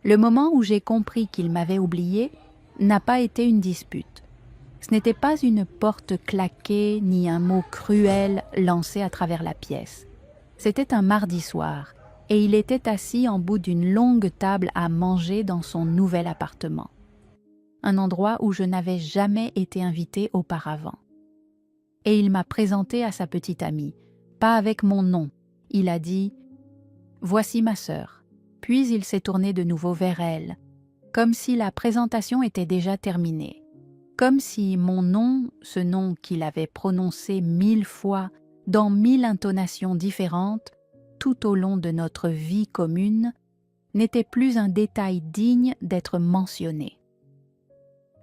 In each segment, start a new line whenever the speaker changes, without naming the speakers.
Le moment où j'ai compris qu'il m'avait oublié n'a pas été une dispute. Ce n'était pas une porte claquée ni un mot cruel lancé à travers la pièce. C'était un mardi soir et il était assis en bout d'une longue table à manger dans son nouvel appartement. Un endroit où je n'avais jamais été invitée auparavant. Et il m'a présenté à sa petite amie, pas avec mon nom. Il a dit « Voici ma sœur ». Puis il s'est tourné de nouveau vers elle, comme si la présentation était déjà terminée. Comme si mon nom, ce nom qu'il avait prononcé 1000 fois, dans 1000 intonations différentes, tout au long de notre vie commune, n'était plus un détail digne d'être mentionné.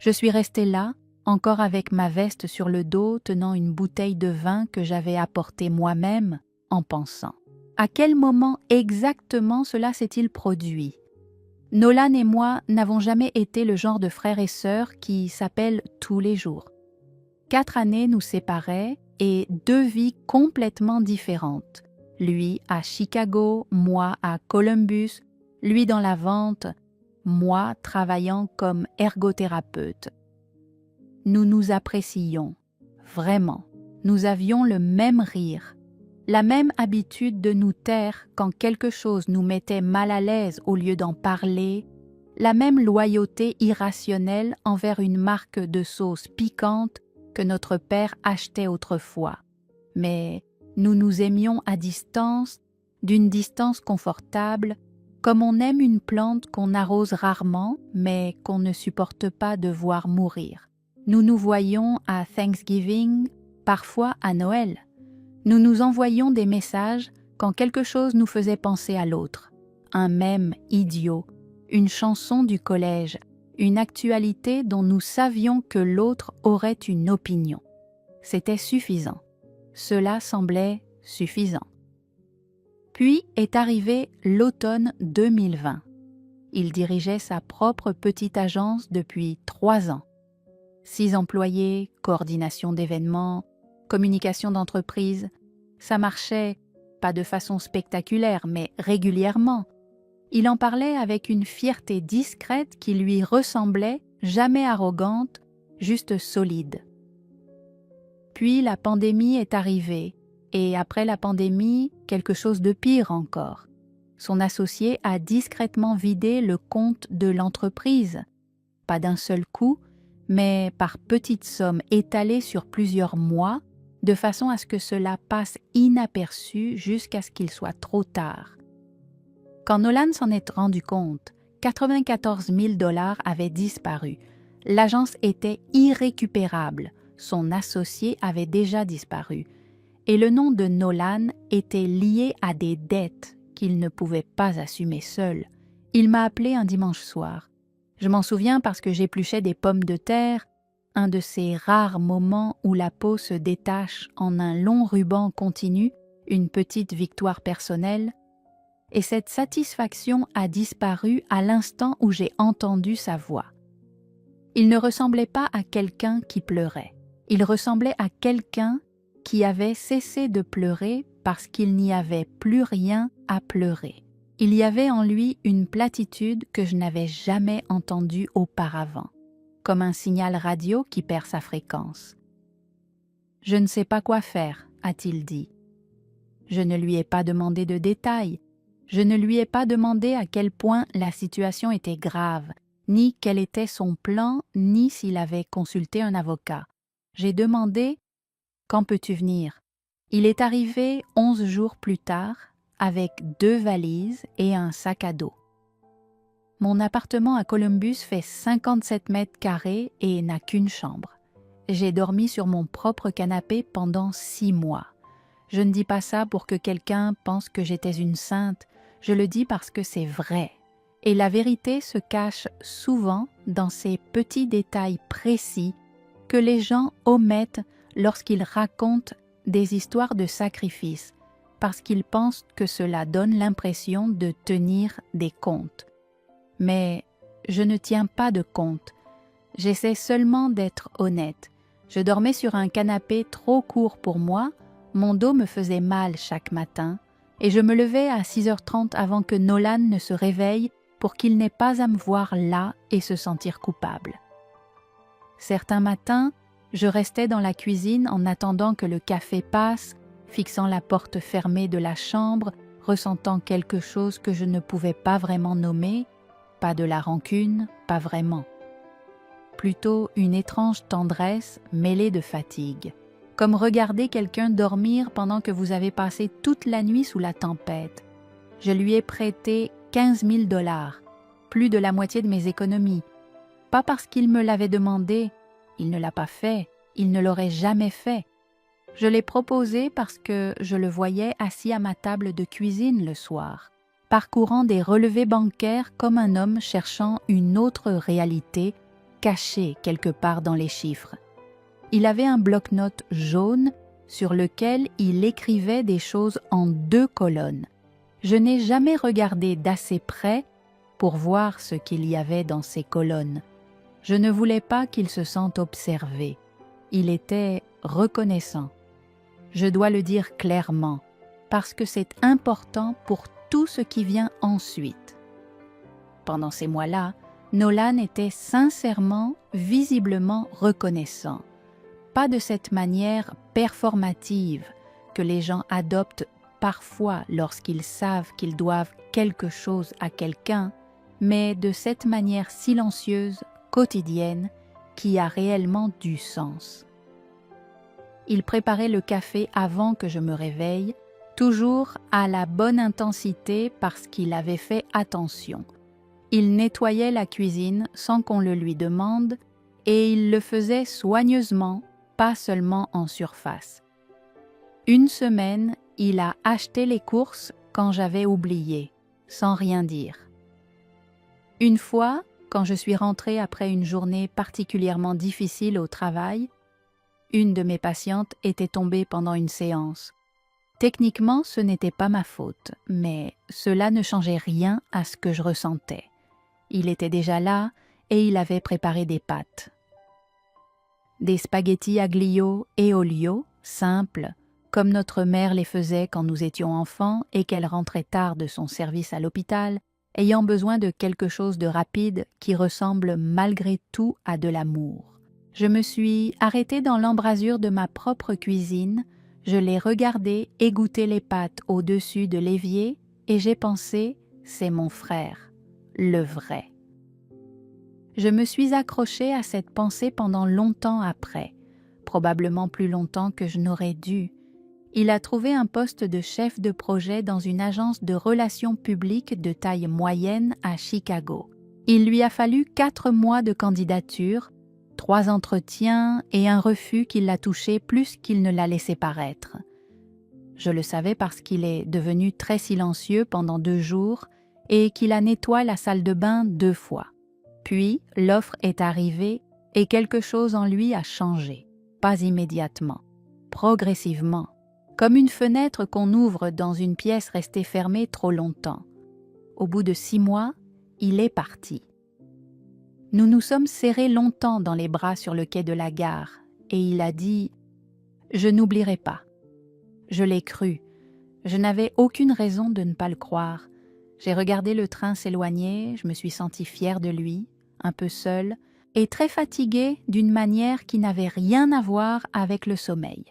Je suis restée là, encore avec ma veste sur le dos, tenant une bouteille de vin que j'avais apportée moi-même, en pensant. À quel moment exactement cela s'est-il produit ? Nolan et moi n'avons jamais été le genre de frères et sœurs qui s'appellent tous les jours. 4 années nous séparaient et 2 vies complètement différentes. Lui à Chicago, moi à Columbus, lui dans la vente, moi travaillant comme ergothérapeute. Nous nous apprécions, vraiment. Nous avions le même rire, la même habitude de nous taire quand quelque chose nous mettait mal à l'aise au lieu d'en parler, la même loyauté irrationnelle envers une marque de sauce piquante que notre père achetait autrefois. Mais nous nous aimions à distance, d'une distance confortable, comme on aime une plante qu'on arrose rarement, mais qu'on ne supporte pas de voir mourir. Nous nous voyions à Thanksgiving, parfois à Noël. Nous nous envoyions des messages quand quelque chose nous faisait penser à l'autre. Un mème idiot, une chanson du collège, une actualité dont nous savions que l'autre aurait une opinion. C'était suffisant. Cela semblait suffisant. Puis est arrivé l'automne 2020. Il dirigeait sa propre petite agence depuis 3 ans. 6 employés, coordination d'événements, communication d'entreprise. Ça marchait, pas de façon spectaculaire, mais régulièrement. Il en parlait avec une fierté discrète qui lui ressemblait, jamais arrogante, juste solide. Puis la pandémie est arrivée, et après la pandémie, quelque chose de pire encore. Son associé a discrètement vidé le compte de l'entreprise, pas d'un seul coup, mais par petites sommes étalées sur plusieurs mois, de façon à ce que cela passe inaperçu jusqu'à ce qu'il soit trop tard. Quand Nolan s'en est rendu compte, 94 000 $ avaient disparu. L'agence était irrécupérable, son associé avait déjà disparu, et le nom de Nolan était lié à des dettes qu'il ne pouvait pas assumer seul. Il m'a appelé un dimanche soir. Je m'en souviens parce que j'épluchais des pommes de terre, un de ces rares moments où la peau se détache en un long ruban continu, une petite victoire personnelle, et cette satisfaction a disparu à l'instant où j'ai entendu sa voix. Il ne ressemblait pas à quelqu'un qui pleurait. Il ressemblait à quelqu'un qui avait cessé de pleurer parce qu'il n'y avait plus rien à pleurer. Il y avait en lui une platitude que je n'avais jamais entendue auparavant, comme un signal radio qui perd sa fréquence. « Je ne sais pas quoi faire », a-t-il dit. Je ne lui ai pas demandé de détails. Je ne lui ai pas demandé à quel point la situation était grave, ni quel était son plan, ni s'il avait consulté un avocat. J'ai demandé « Quand peux-tu venir ?» Il est arrivé 11 jours plus tard, avec 2 valises et un sac à dos. Mon appartement à Columbus fait 57 mètres carrés et n'a qu'une chambre. J'ai dormi sur mon propre canapé pendant 6 mois. Je ne dis pas ça pour que quelqu'un pense que j'étais une sainte, je le dis parce que c'est vrai. Et la vérité se cache souvent dans ces petits détails précis que les gens omettent lorsqu'ils racontent des histoires de sacrifice, parce qu'ils pensent que cela donne l'impression de tenir des comptes. Mais je ne tiens pas de compte. J'essaie seulement d'être honnête. Je dormais sur un canapé trop court pour moi, mon dos me faisait mal chaque matin, et je me levais à 6h30 avant que Nolan ne se réveille pour qu'il n'ait pas à me voir là et se sentir coupable. Certains matins, je restais dans la cuisine en attendant que le café passe, fixant la porte fermée de la chambre, ressentant quelque chose que je ne pouvais pas vraiment nommer, pas de la rancune, pas vraiment. Plutôt une étrange tendresse mêlée de fatigue, comme regarder quelqu'un dormir pendant que vous avez passé toute la nuit sous la tempête. Je lui ai prêté 15 000 $, plus de la moitié de mes économies. Pas parce qu'il me l'avait demandé, il ne l'a pas fait, il ne l'aurait jamais fait. Je l'ai proposé parce que je le voyais assis à ma table de cuisine le soir, parcourant des relevés bancaires comme un homme cherchant une autre réalité cachée quelque part dans les chiffres. Il avait un bloc-notes jaune sur lequel il écrivait des choses en 2 colonnes. Je n'ai jamais regardé d'assez près pour voir ce qu'il y avait dans ces colonnes. Je ne voulais pas qu'il se sente observé. Il était reconnaissant. Je dois le dire clairement, parce que c'est important pour tout ce qui vient ensuite. Pendant ces mois-là, Nolan était sincèrement, visiblement reconnaissant. Pas de cette manière performative que les gens adoptent parfois lorsqu'ils savent qu'ils doivent quelque chose à quelqu'un, mais de cette manière silencieuse, quotidienne, qui a réellement du sens. Il préparait le café avant que je me réveille, toujours à la bonne intensité parce qu'il avait fait attention. Il nettoyait la cuisine sans qu'on le lui demande et il le faisait soigneusement, pas seulement en surface. Une semaine, il a acheté les courses quand j'avais oublié, sans rien dire. Une fois, quand je suis rentrée après une journée particulièrement difficile au travail, une de mes patientes était tombée pendant une séance. Techniquement, ce n'était pas ma faute, mais cela ne changeait rien à ce que je ressentais. Il était déjà là et il avait préparé des pâtes. Des spaghettis aglio e olio, simples, comme notre mère les faisait quand nous étions enfants et qu'elle rentrait tard de son service à l'hôpital, ayant besoin de quelque chose de rapide qui ressemble malgré tout à de l'amour. Je me suis arrêtée dans l'embrasure de ma propre cuisine, je l'ai regardé égoutter les pâtes au-dessus de l'évier et j'ai pensé, c'est mon frère, le vrai. Je me suis accrochée à cette pensée pendant longtemps après, probablement plus longtemps que je n'aurais dû. Il a trouvé un poste de chef de projet dans une agence de relations publiques de taille moyenne à Chicago. Il lui a fallu 4 mois de candidature, 3 entretiens et un refus qui l'a touché plus qu'il ne l'a laissé paraître. Je le savais parce qu'il est devenu très silencieux pendant 2 jours et qu'il a nettoyé la salle de bain 2 fois. Puis, l'offre est arrivée et quelque chose en lui a changé. Pas immédiatement, progressivement, comme une fenêtre qu'on ouvre dans une pièce restée fermée trop longtemps. Au bout de 6 mois, il est parti. Nous nous sommes serrés longtemps dans les bras sur le quai de la gare et il a dit « Je n'oublierai pas ». Je l'ai cru. Je n'avais aucune raison de ne pas le croire. J'ai regardé le train s'éloigner, je me suis sentie fière de lui, un peu seule, et très fatiguée d'une manière qui n'avait rien à voir avec le sommeil.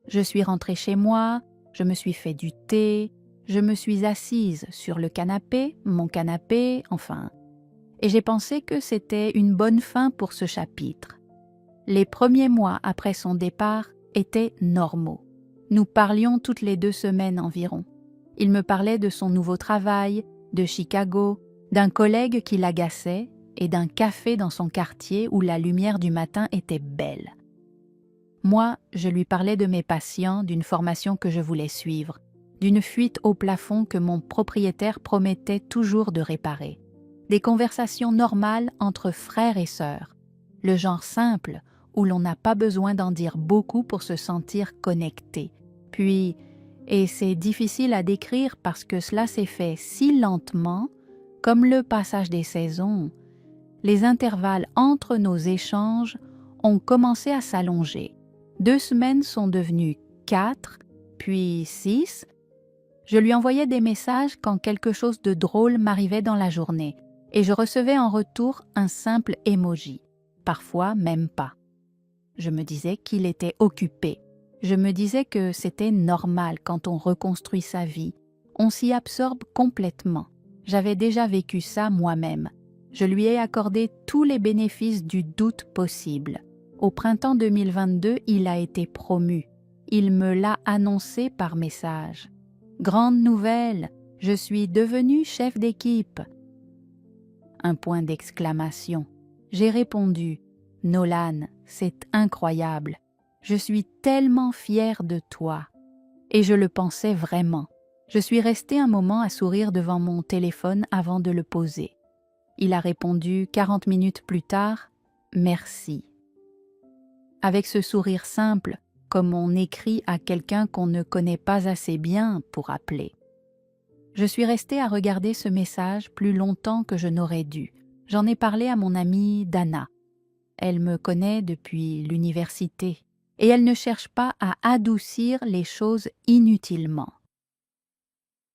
Je suis rentrée chez moi, je me suis fait du thé, je me suis assise sur le canapé, mon canapé, enfin, et j'ai pensé que c'était une bonne fin pour ce chapitre. Les premiers mois après son départ étaient normaux. Nous parlions toutes les 2 semaines environ. Il me parlait de son nouveau travail, de Chicago, d'un collègue qui l'agaçait et d'un café dans son quartier où la lumière du matin était belle. Moi, je lui parlais de mes patients, d'une formation que je voulais suivre, d'une fuite au plafond que mon propriétaire promettait toujours de réparer. Des conversations normales entre frères et sœurs, le genre simple où l'on n'a pas besoin d'en dire beaucoup pour se sentir connecté. Puis, et c'est difficile à décrire parce que cela s'est fait si lentement, comme le passage des saisons, les intervalles entre nos échanges ont commencé à s'allonger. 2 semaines sont devenues 4, puis 6, Je lui envoyais des messages quand quelque chose de drôle m'arrivait dans la journée et je recevais en retour un simple emoji, parfois même pas. Je me disais qu'il était occupé. Je me disais que c'était normal quand on reconstruit sa vie. On s'y absorbe complètement. J'avais déjà vécu ça moi-même. Je lui ai accordé tous les bénéfices du doute possible. Au printemps 2022, il a été promu. Il me l'a annoncé par message. Grande nouvelle, je suis devenu chef d'équipe. Un point d'exclamation. J'ai répondu, Nolan, c'est incroyable. Je suis tellement fière de toi. Et je le pensais vraiment. Je suis restée un moment à sourire devant mon téléphone avant de le poser. Il a répondu 40 minutes plus tard, merci. Avec ce sourire simple, comme on écrit à quelqu'un qu'on ne connaît pas assez bien pour appeler. Je suis restée à regarder ce message plus longtemps que je n'aurais dû. J'en ai parlé à mon amie Dana. Elle me connaît depuis l'université et elle ne cherche pas à adoucir les choses inutilement.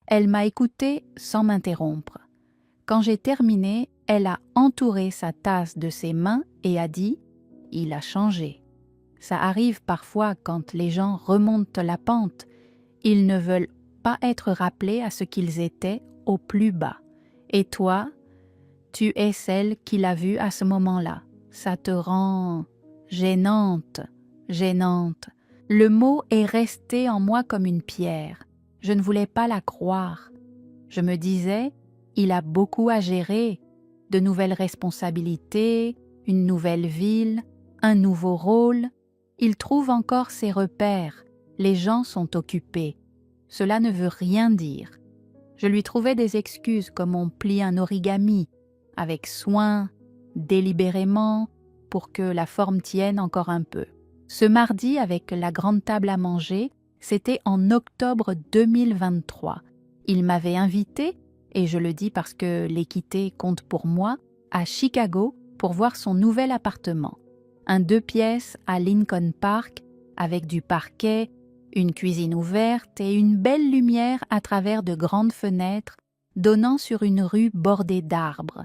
Elle m'a écoutée sans m'interrompre. Quand j'ai terminé, elle a entouré sa tasse de ses mains et a dit « Il a changé ». Ça arrive parfois quand les gens remontent la pente. Ils ne veulent pas être rappelés à ce qu'ils étaient au plus bas. Et toi, tu es celle qui l'a vu à ce moment-là. Ça te rend gênante, gênante. Le mot est resté en moi comme une pierre. Je ne voulais pas la croire. Je me disais, il a beaucoup à gérer, de nouvelles responsabilités, une nouvelle ville, un nouveau rôle. Il trouve encore ses repères. Les gens sont occupés. Cela ne veut rien dire. Je lui trouvais des excuses comme on plie un origami, avec soin, délibérément, pour que la forme tienne encore un peu. Ce mardi, avec la grande table à manger, c'était en octobre 2023. Il m'avait invité, et je le dis parce que l'équité compte pour moi, à Chicago pour voir son nouvel appartement. Un 2 pièces à Lincoln Park, avec du parquet, une cuisine ouverte et une belle lumière à travers de grandes fenêtres donnant sur une rue bordée d'arbres.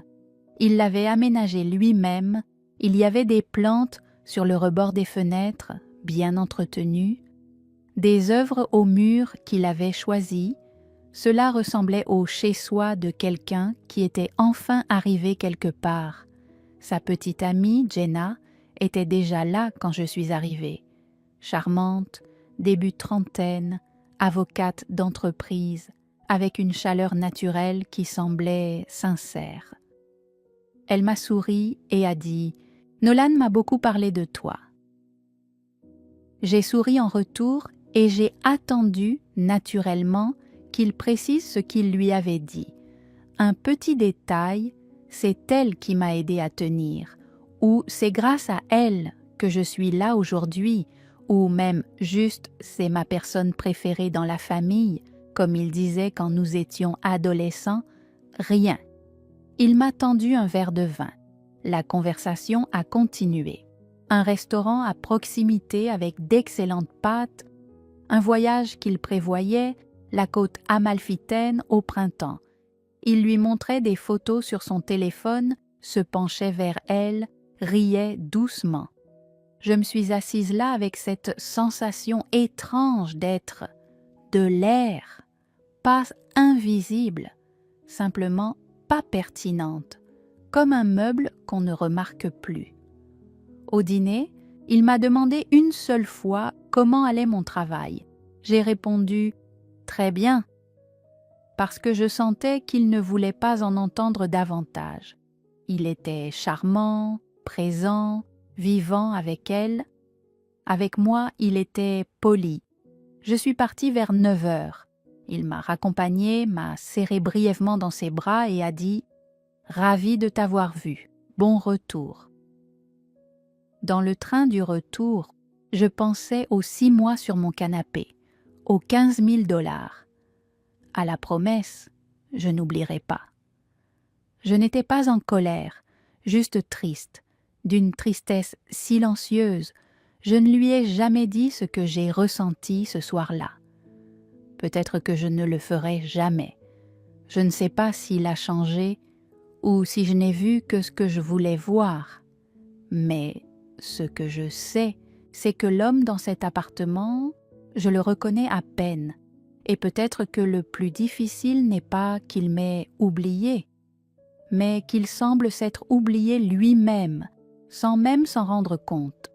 Il l'avait aménagé lui-même, il y avait des plantes sur le rebord des fenêtres, bien entretenues, des œuvres au mur qu'il avait choisies. Cela ressemblait au chez-soi de quelqu'un qui était enfin arrivé quelque part. Sa petite amie, Jenna, était déjà là quand je suis arrivée. Charmante, début trentaine, avocate d'entreprise, avec une chaleur naturelle qui semblait sincère. Elle m'a souri et a dit « Nolan m'a beaucoup parlé de toi ». J'ai souri en retour et j'ai attendu, naturellement, qu'il précise ce qu'il lui avait dit. Un petit détail, c'est elle qui m'a aidé à tenir, ou c'est grâce à elle que je suis là aujourd'hui, ou même juste c'est ma personne préférée dans la famille, comme il disait quand nous étions adolescents, rien. Il m'a tendu un verre de vin. La conversation a continué. Un restaurant à proximité avec d'excellentes pâtes, un voyage qu'il prévoyait, la côte amalfitaine au printemps. Il lui montrait des photos sur son téléphone, se penchait vers elle, riait doucement. Je me suis assise là avec cette sensation étrange d'être de l'air, pas invisible, simplement pas pertinente, comme un meuble qu'on ne remarque plus. Au dîner, il m'a demandé une seule fois comment allait mon travail. J'ai répondu « Très bien », parce que je sentais qu'il ne voulait pas en entendre davantage. Il était charmant, présent, vivant avec elle. Avec moi, il était poli. Je suis partie vers 9 heures. Il m'a raccompagnée, m'a serré brièvement dans ses bras et a dit « Ravi de t'avoir vu. Bon retour ». Dans le train du retour, je pensais aux 6 mois sur mon canapé, aux 15 000 $, à la promesse, je n'oublierai pas. Je n'étais pas en colère, juste triste, d'une tristesse silencieuse. Je ne lui ai jamais dit ce que j'ai ressenti ce soir-là. Peut-être que je ne le ferai jamais. Je ne sais pas s'il a changé ou si je n'ai vu que ce que je voulais voir. Mais ce que je sais, c'est que l'homme dans cet appartement, je le reconnais à peine. Et peut-être que le plus difficile n'est pas qu'il m'ait oublié, mais qu'il semble s'être oublié lui-même, sans même s'en rendre compte.